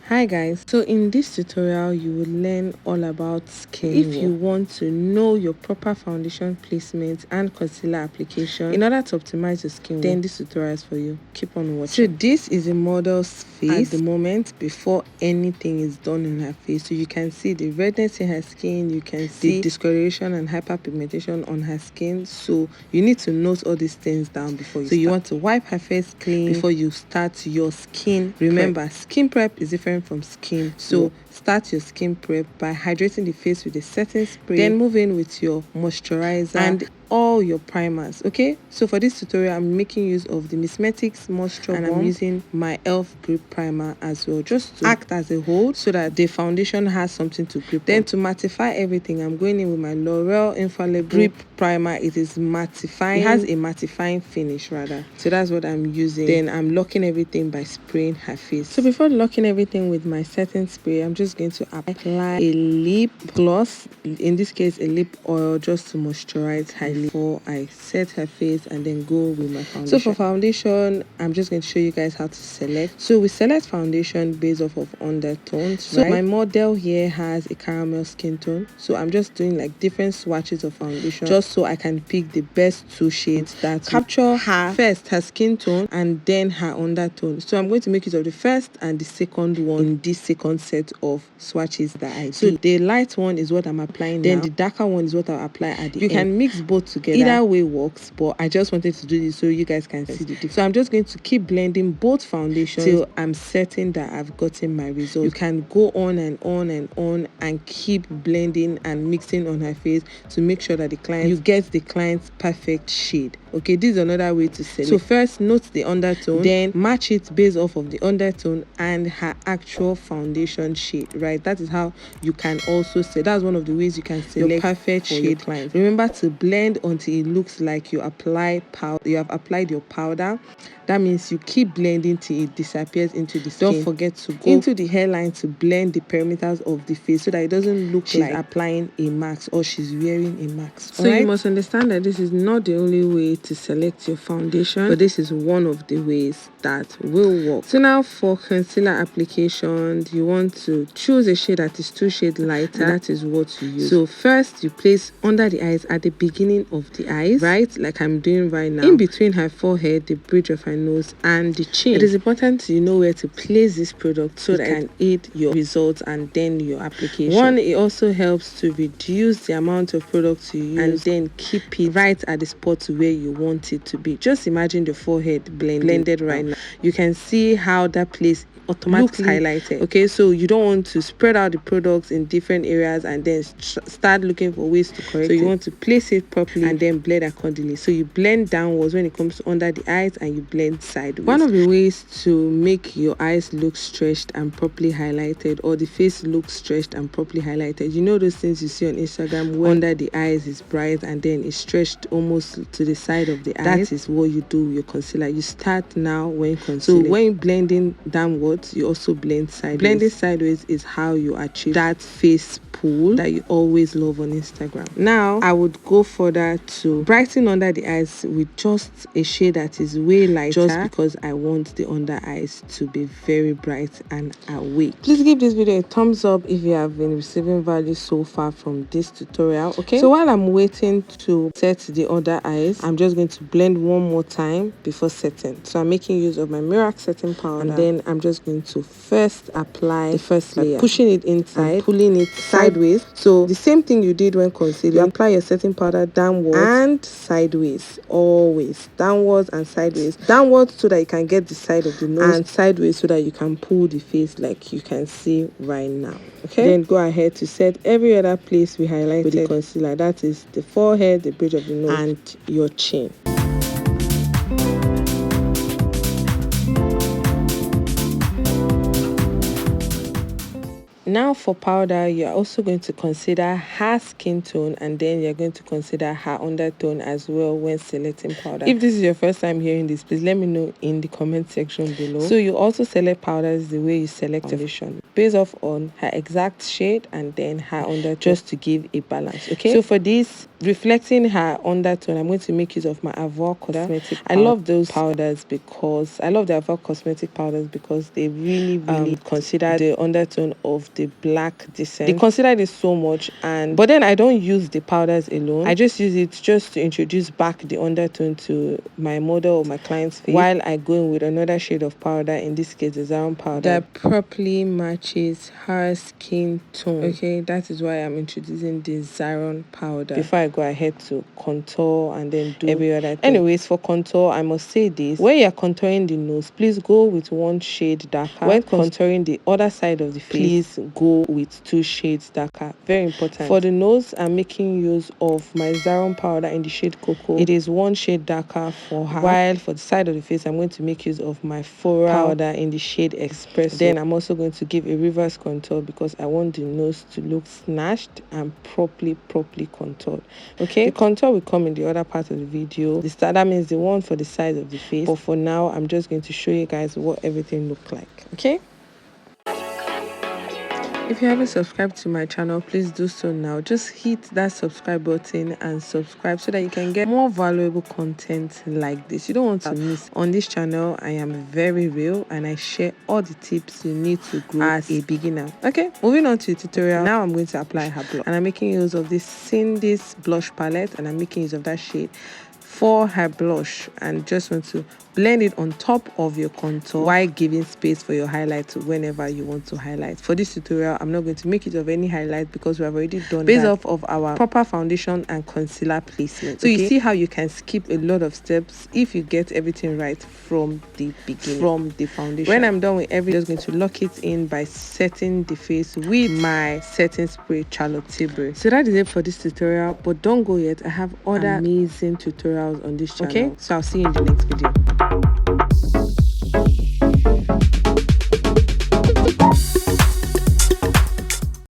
Hi guys, so in this tutorial you will learn all about skin. If you want to know your proper foundation placement and concealer application in order to optimize your skin, then this tutorial is for you. Keep on watching. So this is a model's face at the moment before anything is done on her face. So you can see the redness in her skin, you can see the discoloration and hyperpigmentation on her skin. So you need to note all these things down before you start. You want to wipe her face clean before you start your skin. Remember, skin prep is different from skin, so start your skin prep by hydrating the face with a setting spray, then move in with your moisturizer and all your primers. Okay, so for this tutorial I'm making use of the Mismetics Moisture and I'm using my elf grip primer as well, just to act as a hold so that the foundation has something to grip. Then to mattify everything, I'm going in with my L'Oreal Infallible grip primer. It is mattifying, it has a mattifying finish rather, so that's what I'm using. Then I'm locking everything by spraying her face. So before locking everything with my setting spray, I'm just going to apply a lip gloss, in this case a lip oil, just to moisturize her before I set her face and then go with my foundation. So for foundation, I'm just going to show you guys how to select. So we select foundation based off of undertones. So my model here has a caramel skin tone, so I'm just doing like different swatches of foundation just so I can pick the best two shades that capture her first, her skin tone, and then her undertone. So I'm going to make use of the first and the second one in this second set of swatches that I do. So the light one is what I'm applying then now. The darker one is what I'll apply at the end. You can mix both together, either way works, but I just wanted to do this so you guys can see the difference. So I'm just going to keep blending both foundations till I'm certain that I've gotten my result. You can go on and on and on and keep blending and mixing on her face to make sure that you get the client's perfect shade. Okay, this is another way to select. So first note the undertone, then match it based off of the undertone and her actual foundation shade, right? That is how you can also say, that's one of the ways you can select your perfect shade client. Remember to blend until it looks like you have applied your powder. That means you keep blending till it disappears into the skin. Don't forget to go into the hairline to blend the perimeters of the face so that it doesn't look like she's applying a mask or she's wearing a mask. So you must understand that this is not the only way to select your foundation, but this is one of the ways that will work. So now for concealer application, you want to choose a shade that is 2 shades lighter. That is what you use. So first you place under the eyes at the beginning of the eyes, right, like I'm doing right now, in between her forehead, the bridge of her nose and the chin. It is important to know where to place this product so that it can aid your results and then your application. One, it also helps to reduce the amount of product you use and then keep it right at the spot where you want it to be. Just imagine the forehead blended right now. You can see how that place automatically highlighted. Okay, so you don't want to spread out the products in different areas and then start looking for ways to correct it. So you want to place it properly and then blend accordingly. So you blend downwards when it comes to under the eyes and you blend sideways. One of the ways to make your eyes look stretched and properly highlighted, or the face look stretched and properly highlighted, you know those things you see on Instagram where under the eyes is bright and then it's stretched almost to the side of the eye? That is what you do with your concealer. You start now when concealing. So when you're blending downwards, you also blend sideways. Blending sideways is how you achieve that face pool that you always love on Instagram. Now I would go further to brighten under the eyes with just a shade that is way lighter, just because I want the under eyes to be very bright and awake. Please give this video a thumbs up if you have been receiving value so far from this tutorial. Okay, so while I'm waiting to set the other eyes, I'm just going to blend one more time before setting. So I'm making use of my Mirac setting powder, and then I'm just going to first apply the first layer, pushing it inside, pulling it sideways. So the same thing you did when concealing, you apply your setting powder downwards and sideways, always downwards and sideways. Downwards so that you can get the side of the nose, and sideways so that you can pull the face like you can see right now. Okay, then go ahead to set every other place we highlighted with the concealer. That is the forehead, the bridge of the nose, and your chin. Now for powder, you're also going to consider her skin tone, and then you're going to consider her undertone as well when selecting powder. If this is your first time hearing this, please let me know in the comment section below. So you also select powders the way you select foundation, based off on her exact shade and then her undertone, just to give a balance. Okay, so for this, reflecting her undertone, I'm going to make use of my Avoc cosmetic powder. I love those powders because I love the Avoc cosmetic powders because they really consider the undertone of the black descent. They consider this so much, but then I don't use the powders alone. I just use it just to introduce back the undertone to my model or my client's face, while I go in with another shade of powder, in this case the Zaron powder, that properly matches her skin tone. Okay, that is why I'm introducing the Zaron powder before I go ahead to contour and then do every other thing. Anyways, for contour, I must say this: when you're contouring the nose, please go with one shade darker. When contouring the other side of the face, please go with 2 shades darker. Very important. For the nose, I'm making use of my Zaron powder in the shade Cocoa. It is 1 shade darker for her, while for the side of the face, I'm going to make use of my Floral powder in the shade Espresso. Then I'm also going to give a reverse contour because I want the nose to look snatched and properly contoured. Okay, the contour will come in the other part of the video. That means the one for the side of the face, but for now I'm just going to show you guys what everything looks like. Okay, if you haven't subscribed to my channel, please do so now. Just hit that subscribe button and subscribe so that you can get more valuable content like this. You don't want to miss. On this channel, I am very real and I share all the tips you need to grow as a beginner. Okay, moving on to the tutorial. Now I'm going to apply her blush, and I'm making use of this Cindy's blush palette, and I'm making use of that shade for her blush, and just want to blend it on top of your contour while giving space for your highlight whenever you want to highlight. For this tutorial, I'm not going to make use of any highlight because we have already done based off of our proper foundation and concealer placement. So you see how you can skip a lot of steps if you get everything right from the beginning, from the foundation. When I'm done with everything, I'm just going to lock it in by setting the face with my setting spray Charlotte Tilbury. So that is it for this tutorial, but don't go yet. I have other amazing tutorials on this channel. Okay, so I'll see you in the next video.